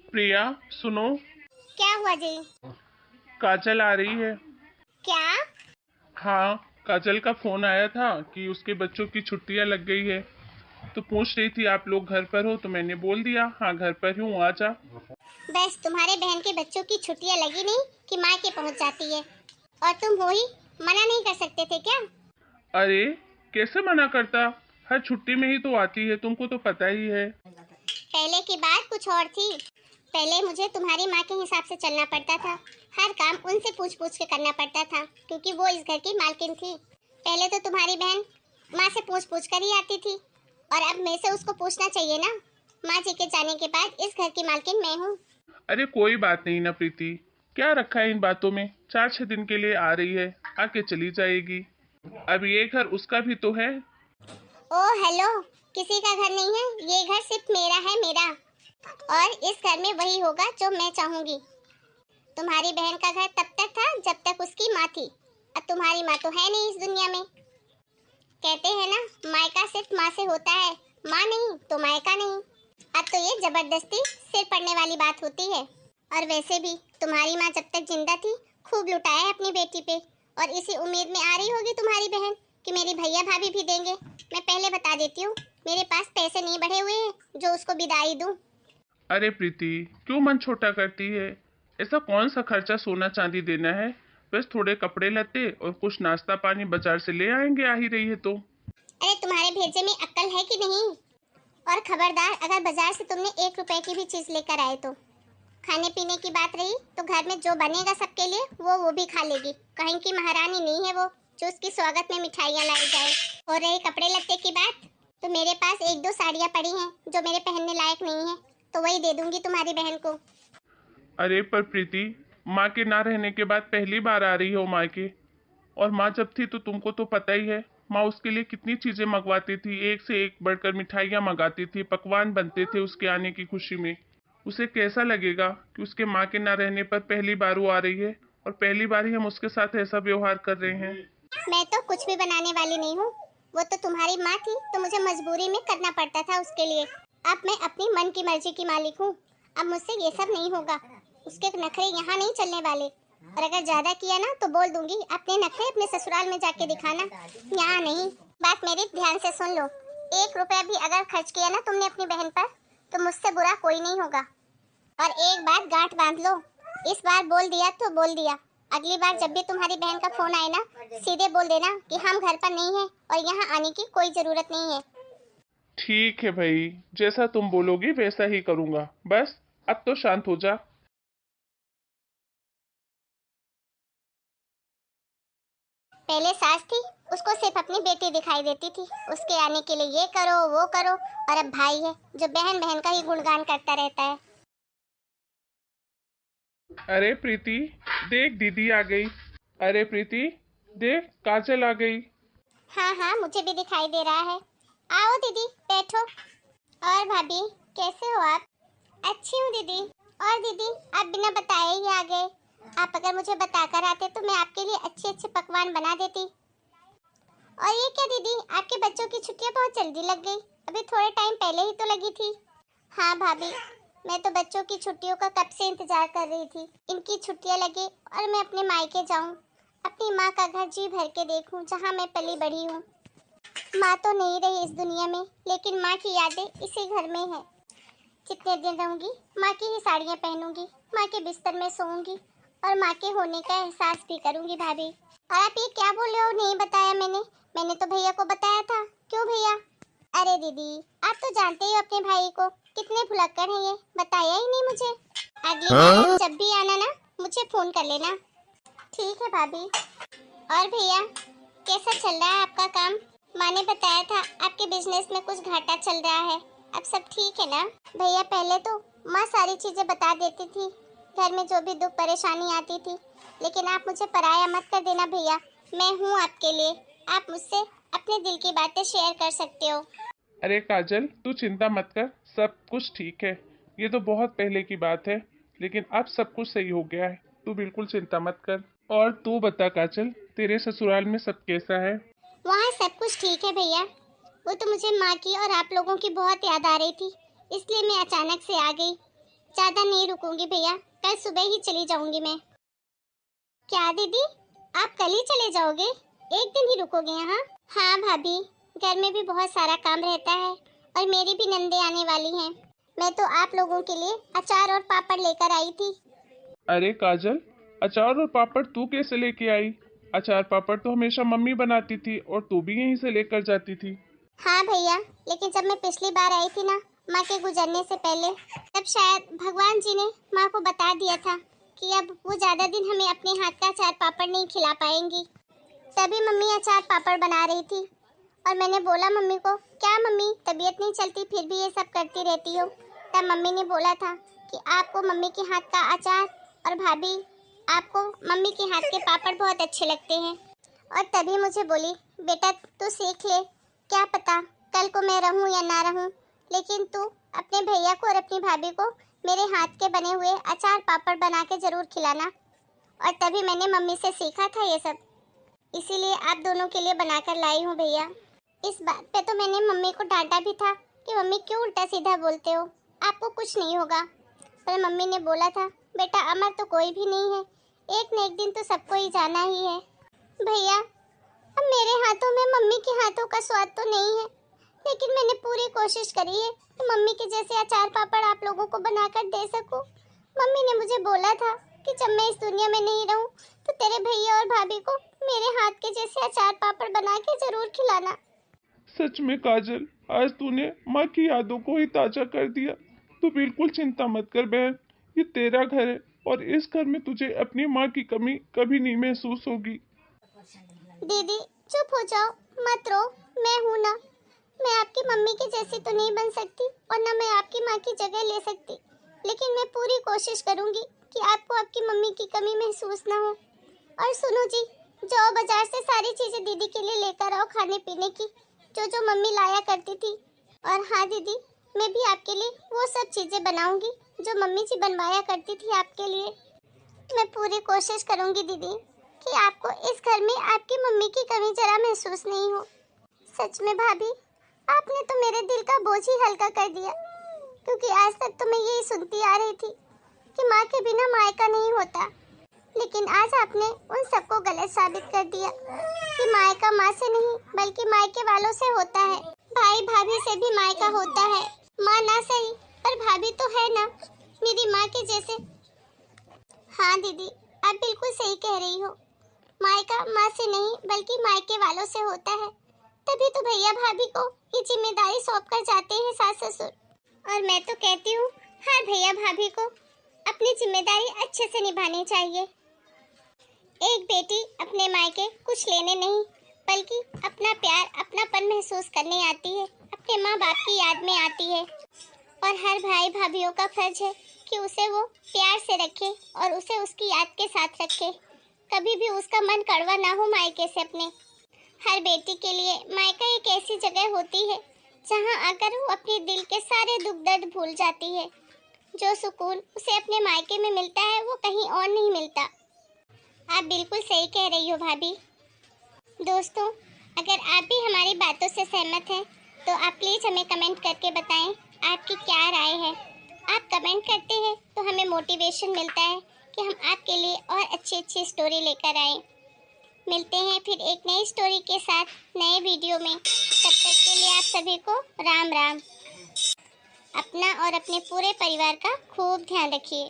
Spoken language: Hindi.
प्रिया, सुनो। क्या हुआ जी? काजल आ रही है। क्या? हाँ, काजल का फोन आया था कि उसके बच्चों की छुट्टियां लग गई है। तो पूछ रही थी आप लोग घर पर हो, तो मैंने बोल दिया हाँ घर पर हूँ, आ जा। बस तुम्हारे बहन के बच्चों की छुट्टियां लगी नहीं कि माँ के पहुंच जाती है। और तुम हो ही मना नहीं कर सकते थे क्या? अरे, कैसे मना करता। हर छुट्टी में ही तो आती है, तुमको तो पता ही है। पहले की बात कुछ और थी। पहले मुझे तुम्हारी माँ के हिसाब से चलना पड़ता था। हर काम उनसे पूछ पूछ के करना पड़ता था क्योंकि वो इस घर की मालकिन थी। पहले तो तुम्हारी बहन माँ से पूछ पूछ कर ही आती थी और अब मैं से उसको पूछना चाहिए ना। माँ जी के जाने के बाद इस घर की मालकिन मैं हूँ। अरे कोई बात नहीं ना प्रीति, क्या रखा है इन बातों में। 4-6 दिन के लिए आ रही है, आके चली जाएगी। अब ये घर उसका भी तो है। ओ हेलो, किसी का घर नहीं है, ये घर सिर्फ मेरा है, मेरा। और इस घर में वही होगा जो मैं चाहूंगी। तुम्हारी बहन का घर तब तक था जब तक उसकी माँ थी। अब तुम्हारी माँ तो है नहीं इस दुनिया में। कहते हैं ना, मायका सिर्फ माँ से होता है, माँ नहीं तो मायका नहीं। अब तो ये जबरदस्ती सिर पड़ने वाली बात होती है। और वैसे भी तुम्हारी माँ जब तक जिंदा थी खूब लुटाया है अपनी बेटी पे। और इसी उम्मीद में आ रही होगी तुम्हारी बहन कि मेरी भैया भाभी भी देंगे। मैं पहले बता देती हूँ, मेरे पास पैसे नहीं बढ़े हुए हैं जो उसको विदाई दूँ। अरे प्रीति, क्यों मन छोटा करती है। ऐसा कौन सा खर्चा सोना चांदी देना है। बस थोड़े कपड़े लत्ते और कुछ नाश्ता पानी बाजार से ले आएंगे, आ ही रही है तो। अरे तुम्हारे भेजे में अक्ल है कि नहीं? और खबरदार, अगर बाजार से तुमने 1 रुपए की भी चीज लेकर आए तो। खाने पीने की बात रही तो घर में जो बनेगा सबके लिए वो भी खा लेगी। कहीं की महारानी नहीं है वो जो उसकी स्वागत में मिठाइयाँ लाई जाए। और रही कपड़े लत्ते की बात, तो मेरे पास 1-2 साड़ियाँ पड़ी हैं जो मेरे पहनने लायक नहीं है, तो वही दे दूंगी तुम्हारी बहन को। अरे पर प्रीति, माँ के ना रहने के बाद पहली बार आ रही हो माँ के। और माँ जब थी तो तुमको तो पता ही है, माँ उसके लिए कितनी चीजें मंगवाती थी, एक से एक बढ़कर मिठाइयाँ मंगाती थी, पकवान बनते थे उसके आने की खुशी में। उसे कैसा लगेगा कि उसके माँ के ना रहने पर पहली बार वो आ रही है और पहली बार ही हम उसके साथ ऐसा व्यवहार कर रहे हैं। मैं तो कुछ भी बनाने वाली नहीं हूँ। वो तो तुम्हारी माँ थी तो मुझे मजबूरी में करना पड़ता था उसके लिए। अब मैं अपनी मन की मर्जी की मालिक हूँ। अब मुझसे ये सब नहीं होगा। उसके नखरे यहाँ नहीं चलने वाले। और अगर ज्यादा किया ना तो बोल दूंगी, अपने नखरे अपने ससुराल में जाके दिखाना, यहाँ नहीं। बात मेरी ध्यान से सुन लो। 1 रुपया भी अगर खर्च किया ना तुमने अपनी बहन पर तो मुझसे बुरा कोई नहीं होगा। और एक बात गांठ बांध लो, इस बार बोल दिया तो बोल दिया। अगली बार जब भी तुम्हारी बहन का फोन आए ना, सीधे बोल देना कि हम घर पर नहीं हैं और यहाँ आने की कोई जरूरत नहीं है। ठीक है भाई, जैसा तुम बोलोगी वैसा ही करूँगा। बस अब तो शांत हो जा। पहले सास थी, उसको सिर्फ अपनी बेटी दिखाई देती थी, उसके आने के लिए ये करो वो करो। और अब भाई है जो बहन बहन का ही गुणगान करता रहता है। अरे प्रीति, देख दीदी आ गई। अरे प्रीति, देख काजल आ गई। हाँ हाँ, मुझे भी दिखाई दे रहा है। आओ दीदी, बैठो। और भाभी, कैसे हो आप? अच्छी हूँ दीदी। और दीदी, आप बिना बताए ही आ गए। आप अगर मुझे बताकर आते तो मैं आपके लिए अच्छे अच्छे पकवान बना देती। और ये क्या दीदी, आपके बच्चों की छुट्टियां बहुत जल्दी लग गई। अभी थोड़े टाइम पहले ही तो लगी थी। हाँ भाभी, मैं तो बच्चों की छुट्टियों का कब से इंतजार कर रही थी। इनकी छुट्टियां लगे और मैं अपने मायके जाऊं, अपनी माँ का घर जी भर के देखूं जहाँ मैं पली बड़ी हूँ। माँ तो नहीं रही इस दुनिया में, लेकिन माँ की यादें इसी घर में है। जितने दिन रहूंगी माँ की ही साड़ियाँ पहनूंगी, माँ के बिस्तर में सोऊंगी और माँ के होने का एहसास भी करूंगी भाभी। और आप ये क्या बोल रहे हो, नहीं बताया मैंने? मैंने तो भैया को बताया था। क्यों भैया? अरे दीदी, आप तो जानते ही हो अपने भाई को, कितने भुलक्कड़ हैं ये, बताया ही नहीं मुझे। अगली बार जब भी आना ना, मुझे फोन कर लेना। ठीक है भाभी। और भैया, कैसा चल रहा है आपका काम? माँ ने बताया था आपके बिजनेस में कुछ घाटा चल रहा है। अब सब ठीक है ना? भैया, पहले तो माँ सारी चीजें बता देती थी, घर में जो भी दुख परेशानी आती थी। लेकिन आप मुझे पराया मत कर देना भैया, मैं हूँ आपके लिए। आप मुझसे अपने दिल की बातें शेयर कर सकते हो। अरे काजल, तू चिंता मत कर, सब कुछ ठीक है। ये तो बहुत पहले की बात है, लेकिन अब सब कुछ सही हो गया है। तू बिल्कुल चिंता मत कर। और तू बता काजल, तेरे ससुराल में सब कैसा है। वहाँ सब कुछ ठीक है भैया। वो तो मुझे माँ की और आप लोगों की बहुत याद आ रही थी, इसलिए मैं अचानक से आ गई। ज्यादा नहीं रुकूंगी भैया, कल सुबह ही चली जाऊंगी मैं। क्या दीदी, आप कल ही चले जाओगे? एक दिन ही रुकोगे यहाँ? हाँ भाभी, घर में भी बहुत सारा काम रहता है और मेरी भी नंदे आने वाली हैं। मैं तो आप लोगों के लिए अचार और पापड़ लेकर आई थी। अरे काजल, अचार और पापड़ तू कैसे लेके आई? अचार पापड़ तो हमेशा मम्मी बनाती थी और तू भी यहीं से लेकर जाती थी। हाँ भैया, लेकिन जब मैं पिछली बार आई थी ना माँ के गुजरने से पहले, तब शायद भगवान जी ने माँ को बता दिया था कि अब वो ज्यादा दिन हमें अपने हाथ का अचार पापड़ नहीं खिला पाएंगी। तभी मम्मी अचार पापड़ बना रही थी और मैंने बोला मम्मी को, क्या मम्मी तबीयत नहीं चलती फिर भी ये सब करती रहती हो? तब मम्मी ने बोला था कि आपको मम्मी के हाथ का अचार और भाभी आपको मम्मी के हाथ के पापड़ बहुत अच्छे लगते हैं। और तभी मुझे बोली, बेटा तू सीख ले, क्या पता कल को मैं रहूं या ना रहूं, लेकिन तू अपने भैया को और अपनी भाभी को मेरे हाथ के बने हुए अचार पापड़ बना के जरूर खिलाना। और तभी मैंने मम्मी से सीखा था ये सब, इसीलिए आप दोनों के लिए बनाकर लाई हूँ भैया। इस बात पे तो मैंने मम्मी को डांटा भी था कि मम्मी क्यों उल्टा सीधा बोलते हो, आपको कुछ नहीं होगा। पर मम्मी ने बोला था, बेटा अमर तो कोई भी नहीं है, एक न एक दिन तो सबको ही जाना ही है। भैया अब मेरे हाथों में मम्मी के हाथों का स्वाद तो नहीं है, लेकिन मैंने पूरी कोशिश करी है कि मम्मी के जैसे अचार पापड़ आप लोगों को बनाकर दे सकूं। मम्मी ने मुझे बोला था कि जब मैं इस दुनिया में नहीं रहूं तो तेरे भैया और भाभी को मेरे हाथ के जैसे अचार पापड़ बना के जरूर खिलाना। सच में काजल, आज तूने माँ की यादों को ही ताजा कर दिया। तू बिल्कुल चिंता मत कर बहन, ये तेरा घर है और इस घर में तुझे अपनी माँ की कमी कभी नहीं महसूस होगी। दीदी चुप हो जाओ, मत रो, मैं हूँ ना। मैं आपकी मम्मी की जैसी तो नहीं बन सकती और ना मैं आपकी माँ की जगह ले सकती, लेकिन मैं पूरी कोशिश करूँगी कि आपको आपकी मम्मी की कमी महसूस ना हो। और सुनो जी, जाओ बाजार से सारी चीजें दीदी के लिए लेकर आओ खाने पीने की, जो जो मम्मी लाया करती थी। और हाँ दीदी, मैं भी आपके लिए वो सब चीजें बनाऊंगी जो मम्मी जी बनवाया करती थी आपके लिए। मैं पूरी कोशिश करूंगी दीदी कि आपको इस घर में आपकी मम्मी की कमी जरा महसूस नहीं हो। सच में भाभी, आपने तो मेरे दिल का बोझ ही हल्का कर दिया, क्योंकि आज तक तो मैं यही सुनती आ रही थी कि माँ के बिना मायका नहीं होता, लेकिन आज आपने उन सबको गलत साबित कर दिया कि मायका माँ से नहीं बल्कि मायके वालों से होता है। भाई भाभी से भी मायका होता है, माँ ना सही पर भाभी तो है ना मेरी माँ के जैसे। हाँ दीदी, आप बिल्कुल सही कह रही हो, मायका माँ से नहीं बल्कि मायके वालों से होता है। तभी तो भैया भाभी को ये जिम्मेदारी सौंप कर जाते हैं सास ससुर। और मैं तो कहती हूँ हर भैया भाभी को अपनी जिम्मेदारी अच्छे से निभानी चाहिए। एक बेटी अपने मायके कुछ लेने नहीं बल्कि अपना प्यार अपनापन महसूस करने आती है, अपने माँ बाप की याद में आती है। और हर भाई भाभीियों का फर्ज है कि उसे वो प्यार से रखे और उसे उसकी याद के साथ रखे, कभी भी उसका मन कड़वा ना हो मायके से अपने। हर बेटी के लिए मायका एक ऐसी जगह होती है जहाँ आकर वो अपने दिल के सारे दुख दर्द भूल जाती है। जो सुकून उसे अपने मायके में मिलता है वो कहीं और नहीं मिलता। आप बिल्कुल सही कह रही हो भाभी। दोस्तों, अगर आप भी हमारी बातों से सहमत हैं तो आप प्लीज़ हमें कमेंट करके बताएं आपकी क्या राय है। आप कमेंट करते हैं तो हमें मोटिवेशन मिलता है कि हम आपके लिए और अच्छी स्टोरी लेकर आएं। मिलते हैं फिर एक नई स्टोरी के साथ नए वीडियो में। तब तक के लिए आप सभी को राम राम। अपना और अपने पूरे परिवार का खूब ध्यान रखिए।